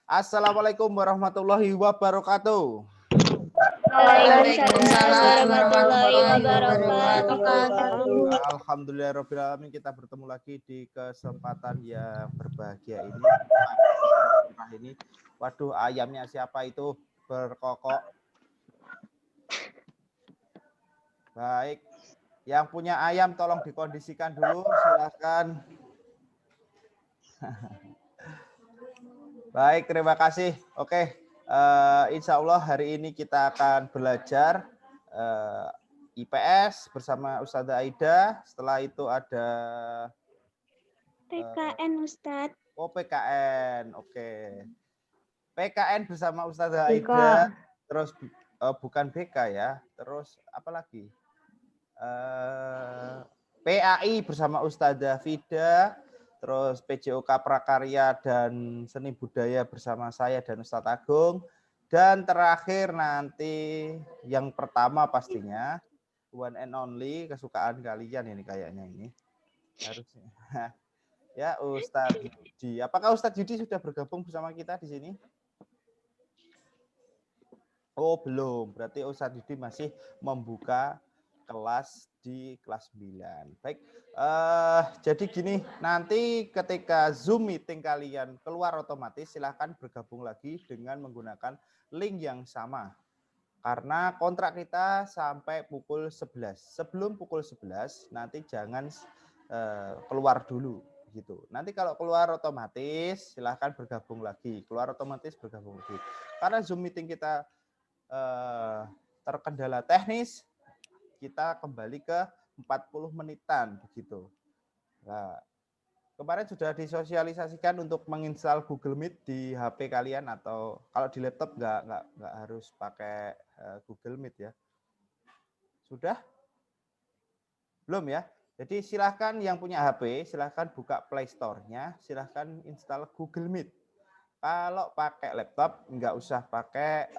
Assalamualaikum warahmatullahi wabarakatuh. Waalaikumsalam warahmatullahi wabarakatuh. Alhamdulillahirrahmanirrahim, kita bertemu lagi di kesempatan yang berbahagia ini. Waduh, ayamnya siapa itu berkokok? Baik, yang punya ayam tolong dikondisikan dulu, silahkan. Baik, terima kasih. Oke, insya Allah hari ini kita akan belajar IPS bersama Ustazah Aida. Setelah itu ada PKN Ustadz. Oh, PKN. Oke. PKN bersama Ustazah Aida. Terus bukan BK ya. Terus apa lagi? PAI bersama Ustazah Fida. Terus PJOK Prakarya dan Seni Budaya bersama saya dan Ustadz Agung. Dan terakhir nanti yang pertama pastinya one and only kesukaan kalian ini kayaknya ini. Harusnya. Ya, Ustadz Yudi. Apakah Ustadz Yudi sudah bergabung bersama kita di sini? Oh, belum. Berarti Ustadz Yudi masih membuka kelas di kelas 9. Baik, jadi gini, nanti ketika Zoom meeting kalian keluar otomatis silahkan bergabung lagi dengan menggunakan link yang sama. Karena kontrak kita sampai pukul 11. Sebelum pukul 11 nanti jangan keluar dulu gitu. Nanti kalau keluar otomatis silahkan bergabung lagi. Keluar otomatis bergabung lagi. Karena Zoom meeting kita terkendala teknis, kita kembali ke 40 menitan begitu. Nah, kemarin sudah disosialisasikan untuk menginstal Google Meet di HP kalian, atau kalau di laptop nggak harus pakai Google Meet ya. Sudah? Belum ya? Jadi silahkan yang punya HP, silahkan buka Play Store-nya, silahkan install Google Meet. Kalau pakai laptop nggak usah pakai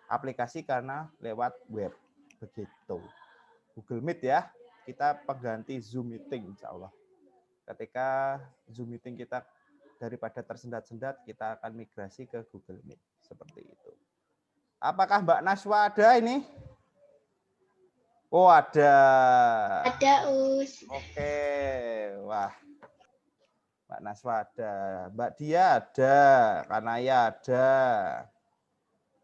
aplikasi karena lewat web. Begitu. Google Meet ya, kita pengganti Zoom Meeting insya Allah. Ketika Zoom Meeting kita daripada tersendat-sendat, kita akan migrasi ke Google Meet. Seperti itu. Apakah Mbak Naswa ada ini? Oh, ada. Ada, Us. Oke, wah. Mbak Naswa ada. Mbak Dia ada. Kanaya ada.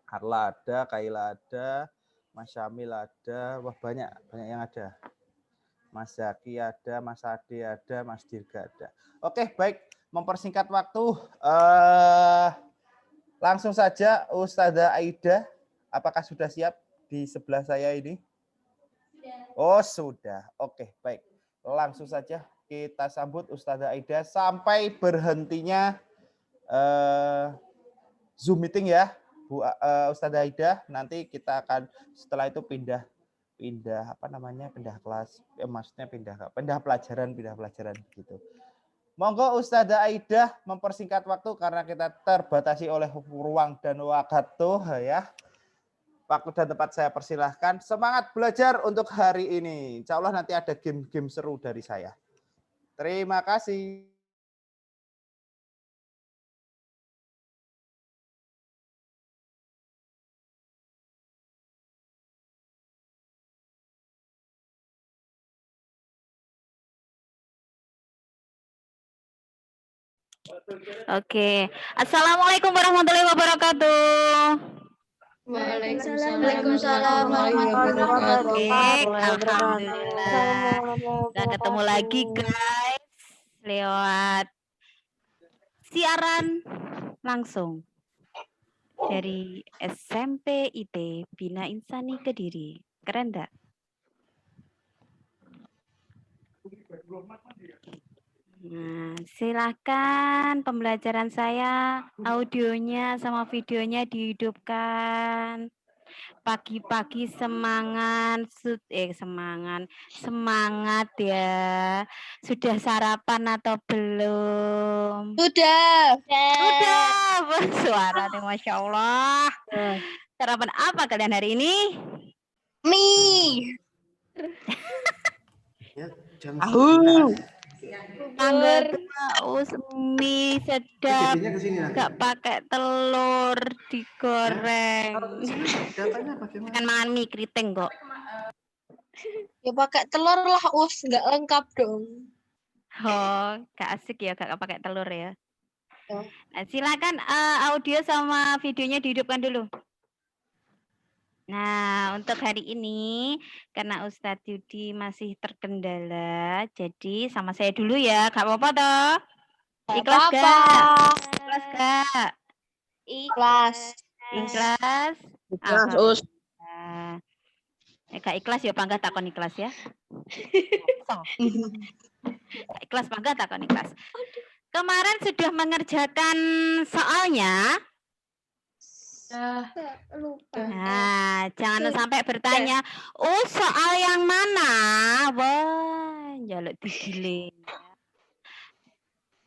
Carla ada, Kaila ada, Mas Syamil ada, wah banyak yang ada. Mas Zaki ada, Mas Ade ada, Mas Dirga ada. Oke, baik, mempersingkat waktu, langsung saja Ustazah Aida, apakah sudah siap di sebelah saya ini? Oh, sudah. Oke, baik. Langsung saja kita sambut Ustazah Aida sampai berhentinya Zoom meeting ya. Bu Ustazah Aida, nanti kita akan setelah itu pindah apa namanya, pindah kelas, maksudnya pindah pelajaran gitu. Monggo Ustazah Aida mempersingkat waktu karena kita terbatasi oleh ruang dan waktu ya. Waktu dan tempat saya persilahkan. Semangat belajar untuk hari ini. Insya Allah nanti ada game-game seru dari saya. Terima kasih. Oke, Assalamualaikum warahmatullahi wabarakatuh. Waalaikumsalam warahmatullahi wabarakatuh. Alhamdulillah. Kita ketemu lagi guys lewat siaran langsung dari SMP IT Bina Insani Kediri. Keren enggak? Nah, silakan pembelajaran saya, audionya sama videonya dihidupkan. Pagi-pagi semangat ya. Sudah sarapan atau belum? Sudah. Suaranya Masya Allah. Sarapan apa kalian hari ini? Mie. Tanggal 2 us mie sedap, gak pakai telur digoreng. Kan makan mie keriting kok. Ya pakai telur lah, Us. Nggak lengkap dong. Oh, gak asik ya, gak pakai telur ya. Ya. Nah, silakan audio sama videonya dihidupkan dulu. Nah, untuk hari ini karena Ustadz Yudi masih terkendala, jadi sama saya dulu ya, gak apa-apa toh? Ikhlas gak? Ikhlas gak? Ikhlas. Ikhlas? Ikhlas, Us. Alhamdulillah. Gak ikhlas ya bangga takon ikhlas ya. Gak ikhlas bangga takon ikhlas. Kemarin sudah mengerjakan soalnya. Lupa. Nah, jangan sampai bertanya, oh soal yang mana? Wah, jaluk digiling.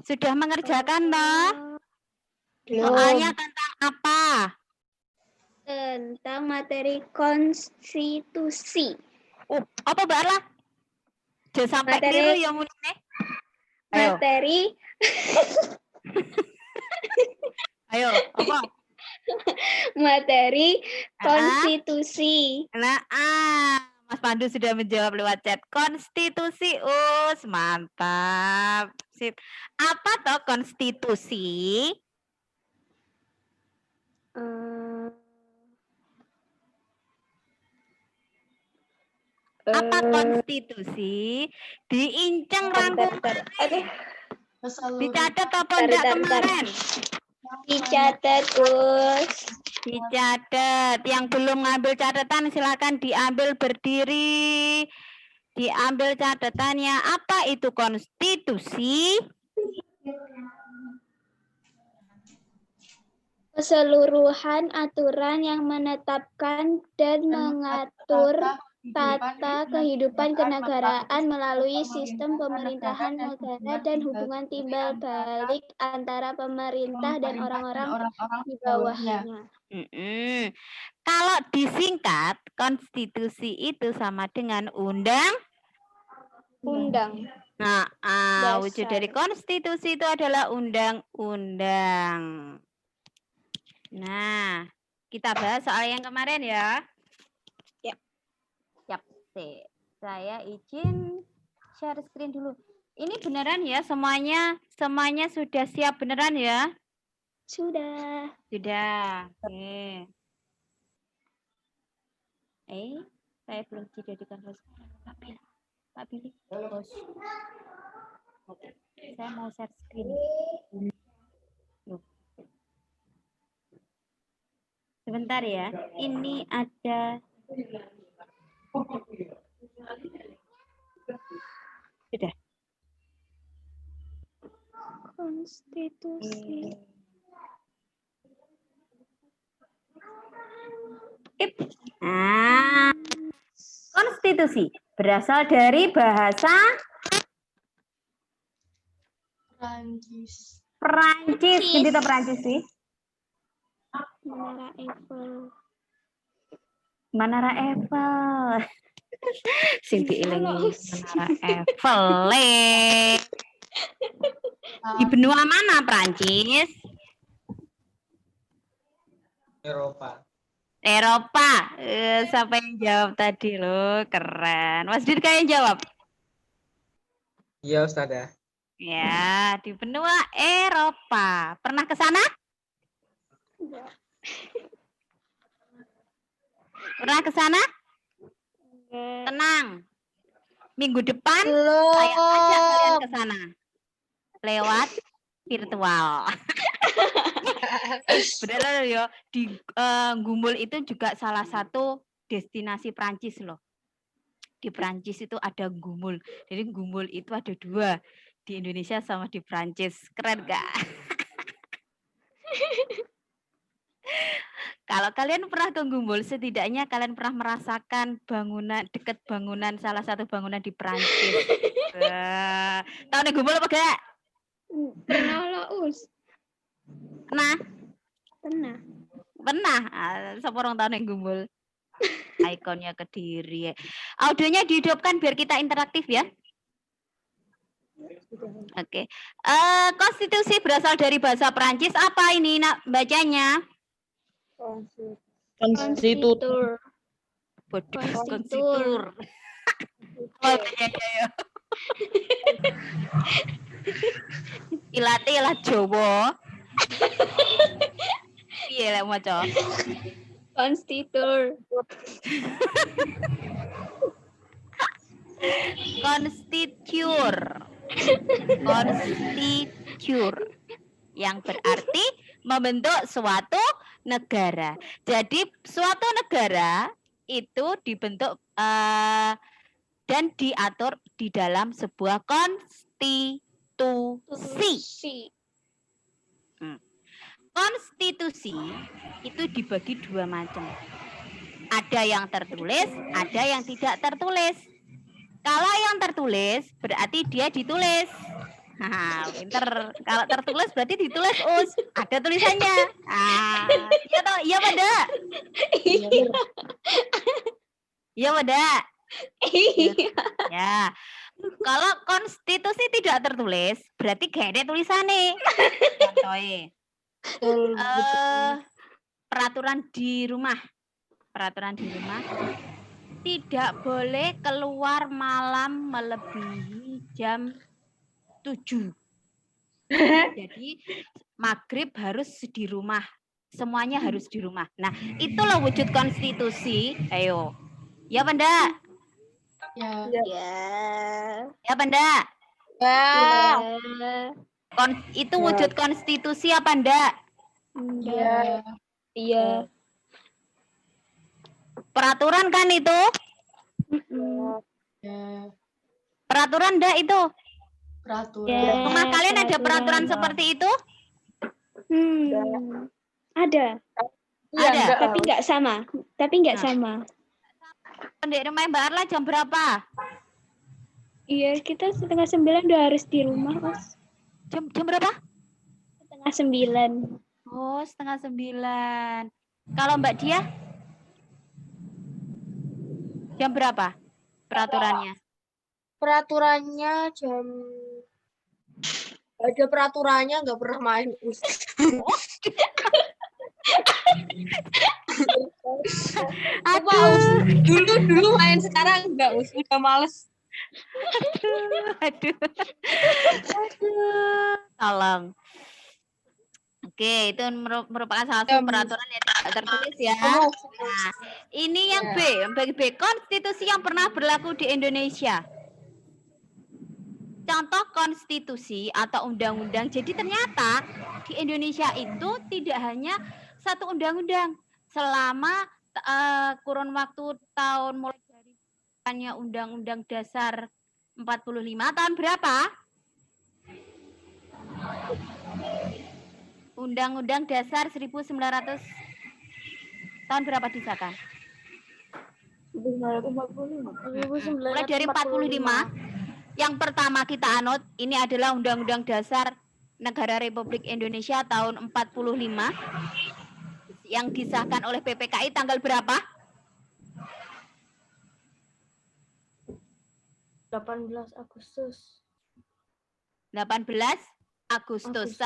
Sudah mengerjakan toh? Soalnya tentang apa? Tentang materi konstitusi. Oh, apa Mbak Arla? Jangan sampai Materi- keliru ya mulai. Ayo. Materi Ayo, apa? materi konstitusi. Nah, Mas Pandu sudah menjawab lewat chat. Konstitusi, mantap. Sip. Apa toh konstitusi? Apa konstitusi? Diinceng rangkuman. Dicatat apa enggak kemarin? Dicatat, Us. Dicatat. Yang belum ngambil catatan silakan diambil berdiri. Diambil catatannya. Apa itu konstitusi? Keseluruhan aturan yang menetapkan dan mengatur tata kehidupan kenegaraan melalui sistem pemerintahan negara dan hubungan timbal balik antara pemerintah dan orang-orang di bawahnya. Kalau disingkat, konstitusi itu sama dengan Undang. Nah, Dasar. wujud dari konstitusi itu adalah undang-undang. Nah, kita bahas soal yang kemarin ya. Ya. Siap. Saya izin share screen dulu. Ini beneran ya semuanya sudah siap beneran ya? Sudah. Sudah. Oke. Saya belum dijadikan host. Pak Billy. Host. Saya mau share screen. Loh. Sebentar ya. Ini ada. Sudah. Konstitusi. Konstitusi berasal dari bahasa Prancis. Perancis. Gitu Perancis sih. Menara Eiffel. Menara Eiffel. Sing diilingi Menara Eiffel. Di benua mana Perancis? Eropa. Siapa yang jawab tadi loh? Keren. Mas Dir kayak yang jawab? Iya, Ustazah. Ya, di benua Eropa. Pernah ke sana? Pernah ke sana? Tenang. Minggu depan saya ajak kalian ke sana. Lewat virtual. Benar ya, di Gumbul itu juga salah satu destinasi Prancis loh. Di Prancis itu ada Gumbul. Jadi Gumbul itu ada 2. Di Indonesia sama di Prancis. Keren gak? Kalau kalian pernah ke Gumbul, setidaknya kalian pernah merasakan dekat bangunan, salah satu bangunan di Prancis. Tahu nih Gumbul apa gak? Pernah lah, Us. Pernah? Pernah. Seporong tahun yang Gumbul. Ikonnya Kediri. Audionya dihidupkan biar kita interaktif ya. Oke. Konstitusi berasal dari bahasa Prancis apa ini nak bacanya? Konstitutor. Bodoh, Konstitur. konstitur. Oh, ya. Ilate lah Jawa. Piye lek maca? Konstitur. Konstitur. Konstitur. Yang berarti membentuk suatu negara. Jadi suatu negara itu dibentuk dan diatur di dalam sebuah konstitusi. Konstitusi itu dibagi dua macam. Ada yang tertulis, ada yang tidak tertulis. Kalau yang tertulis berarti dia ditulis. Nah, pinter. Kalau tertulis berarti ditulis us. Ada tulisannya. Ah, iya toh, iya pada. Iya pada. Ya. Kalau konstitusi tidak tertulis berarti gak ada tulisannya. Contohnya. Peraturan di rumah. Peraturan di rumah tidak boleh keluar malam melebihi jam 7. Jadi maghrib harus di rumah. Semuanya harus di rumah. Nah, itulah wujud konstitusi. Ayo. Ya, Benda? Ya. Ya, Benda? Itu wujud konstitusi apa enggak? Iya. Peraturan kan itu? Peraturan enggak itu? Peraturan. Rumah kalian ada peraturan seperti itu? Ada, Ada. tapi nggak sama. Sama. Pendek rumah Mbak Arla jam berapa? Iya, kita 8:30 udah harus di rumah, Mas. Jam berapa? 8:30. Oh, 8:30. Kalau Mbak Dia? Jam berapa peraturannya? Peraturannya jam. Ada peraturannya, nggak pernah main. Aduh. Dulu main, sekarang enggak, udah males. Aduh. Tolong. Oke, itu merupakan salah satu peraturan yang tidak tertulis ya. Nah, ini yang B, bagi B, konstitusi yang pernah berlaku di Indonesia. Contoh konstitusi atau undang-undang. Jadi ternyata di Indonesia itu tidak hanya satu undang-undang. Selama kurun waktu tahun mulai dari Undang-Undang Dasar 45 tahun berapa? Undang-Undang Dasar 1900 tahun berapa disahkan? 1945. Mulai dari 45. Yang pertama kita anut ini adalah Undang-Undang Dasar Negara Republik Indonesia tahun 45 yang disahkan oleh PPKI tanggal berapa? 18 Agustus. 18 Agustus.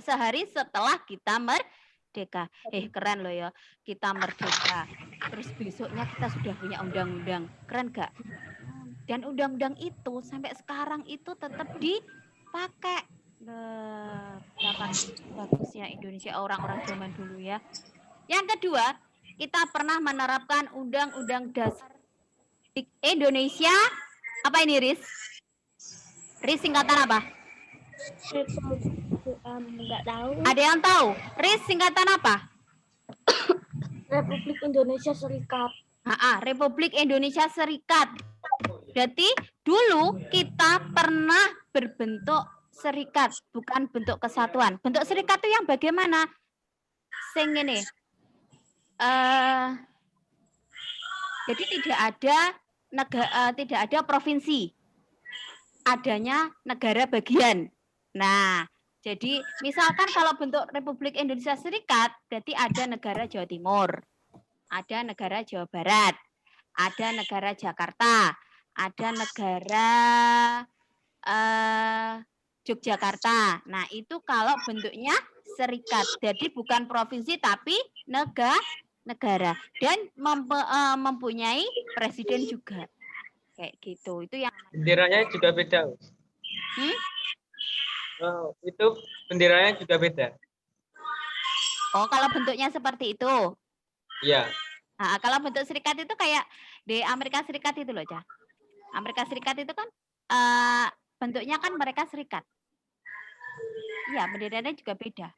Sehari setelah kita merdeka. Keren loh ya. Kita merdeka. Terus besoknya kita sudah punya undang-undang. Keren gak? Dan undang-undang itu sampai sekarang itu tetap dipakai. Betapa bagusnya Indonesia orang-orang zaman dulu ya. Yang kedua, kita pernah menerapkan Undang-Undang Dasar Indonesia. Apa ini, Riz? Riz singkatan apa? Nggak tahu. Ada yang tahu? Riz singkatan apa? Republik Indonesia Serikat. Republik Indonesia Serikat. Berarti dulu kita pernah berbentuk serikat, bukan bentuk kesatuan. Bentuk serikat itu yang bagaimana? Sing ini. Jadi tidak ada provinsi. Adanya negara bagian. Nah, jadi misalkan kalau bentuk Republik Indonesia Serikat, berarti ada negara Jawa Timur, ada negara Jawa Barat, ada negara Jakarta, ada negara Yogyakarta. Nah, itu kalau bentuknya serikat. Jadi bukan provinsi tapi negara. Dan mempunyai presiden juga. Kayak gitu. Itu yang Benderanya juga beda. Oh, itu benderanya juga beda. Oh, kalau bentuknya seperti itu. Iya. Nah, kalau bentuk serikat itu kayak di Amerika Serikat itu loh, Cah. Amerika Serikat itu kan bentuknya kan mereka serikat. Iya, benderanya juga beda.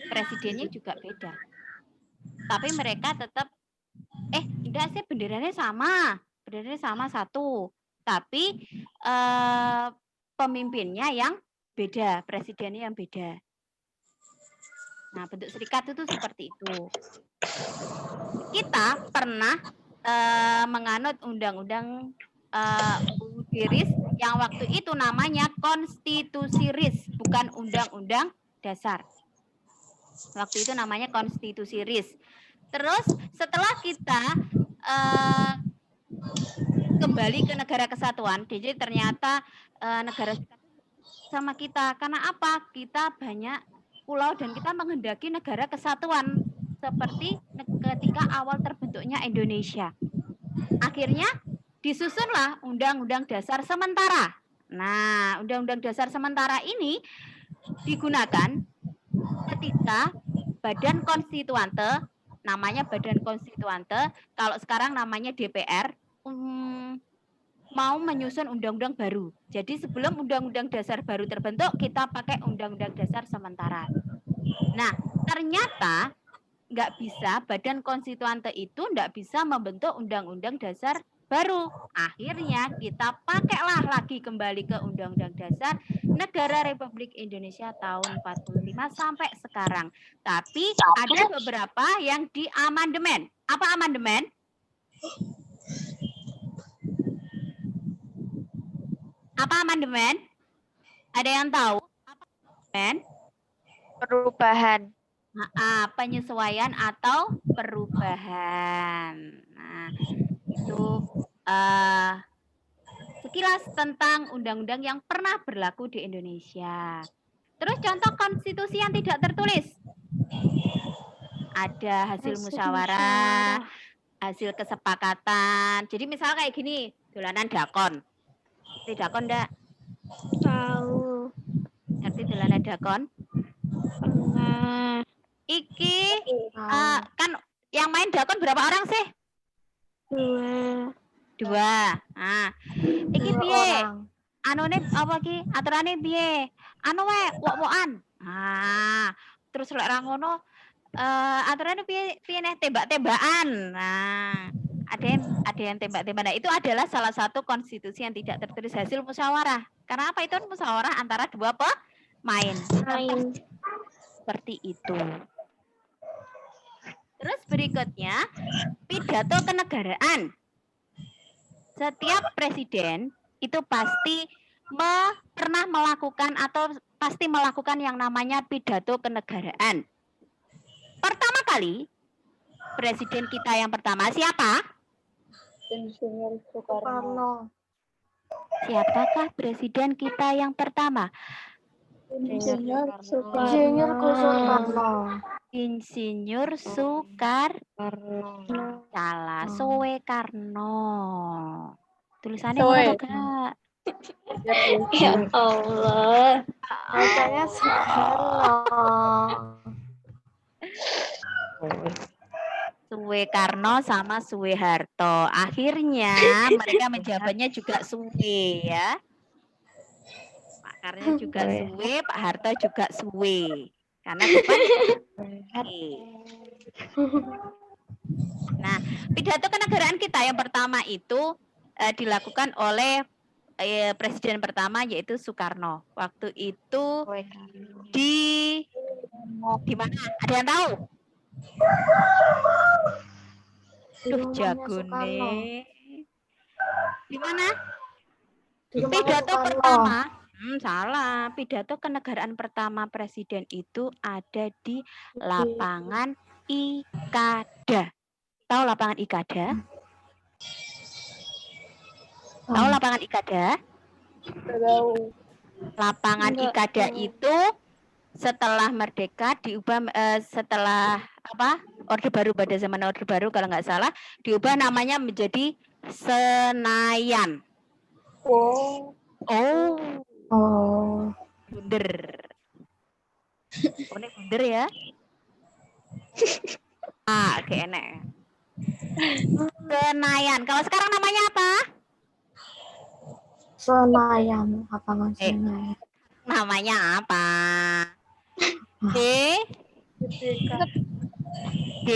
Presidennya juga beda. Tapi mereka tetap enggak sih benderanya sama. Benderanya sama satu. Tapi pemimpinnya yang beda, presidennya yang beda. Nah, bentuk serikat itu seperti itu. Kita pernah menganut undang-undang RIS yang waktu itu namanya konstitusi RIS, bukan undang-undang dasar. Waktu itu namanya konstitusi RIS. Terus setelah kita kembali ke negara kesatuan, jadi ternyata negara sama kita. Karena apa? Kita banyak pulau dan kita menghendaki negara kesatuan seperti ketika awal terbentuknya Indonesia. Akhirnya disusunlah Undang-Undang Dasar Sementara. Nah, Undang-Undang Dasar Sementara ini digunakan ketika Badan Konstituante, namanya Badan Konstituante, kalau sekarang namanya DPR, mau menyusun undang-undang baru. Jadi sebelum undang-undang dasar baru terbentuk, kita pakai undang-undang dasar sementara. Nah, ternyata nggak bisa, Badan Konstituante itu nggak bisa membentuk undang-undang dasar baru. Akhirnya kita pakailah lagi kembali ke Undang-Undang Dasar Negara Republik Indonesia tahun 45 sampai sekarang. Tapi ada beberapa yang diamandemen. Apa amandemen? Apa amandemen? Ada yang tahu? Apa amandemen? Perubahan. Penyesuaian atau perubahan. Nah, itu sekilas tentang undang-undang yang pernah berlaku di Indonesia. Terus contoh konstitusi yang tidak tertulis. Ada hasil musyawarah, hasil kesepakatan. Jadi misal kayak gini, dolanan dakon. Ngerti dakon enggak? Tahu. Ngerti dolanan dakon? Pernah. Iki kan yang main dakon berapa orang sih? 2. Nah, iki piye? Anune apa ki? Aturane piye? Anu wae, wok-wokan. Nah, terus lek ra ngono aturane piye nih tembak-tembakan. Nah, ada yang tembak-tembakan. Nah, itu adalah salah satu konstitusi yang tidak tertulis hasil musyawarah. Karena apa? Itu musyawarah antara dua pemain. Seperti itu. Terus berikutnya, pidato kenegaraan. Setiap presiden itu pasti pernah melakukan atau pasti melakukan yang namanya pidato kenegaraan. Pertama kali, presiden kita yang pertama siapa? Insinyur Soekarno. Siapakah presiden kita yang pertama? Insinyur Soekarno. Insinyur Soekarno. Salah, Soekarno. Tulisannya ngono gak? Ya Allah. Bacanya Soekarno. Soekarno sama Soeharto. Akhirnya mereka menjabatnya juga Suwe ya. Pak Karno juga Suwe, Pak Harto juga Suwe. Karena depan Nah, pidato kenegaraan kita yang pertama itu dilakukan oleh presiden pertama yaitu Soekarno. Waktu itu di mana? Ada yang tahu? Duh, jago nih. Di mana? Pidato pertama. Salah. Pidato kenegaraan pertama presiden itu ada di lapangan Ikada. Tahu lapangan Ikada? Tahu lapangan Ikada? Tahu. Lapangan Enggak Ikada tahu. itu setelah merdeka diubah setelah apa? Orde Baru, pada zaman Orde Baru kalau nggak salah diubah namanya menjadi Senayan. Oh. Oh, Oh. bunder. Oh, ini bunder ya. Ah, kayak enak. Senayan. Kalau sekarang namanya apa? Senayan, lapangan Senayan. Namanya apa? D Merdeka. D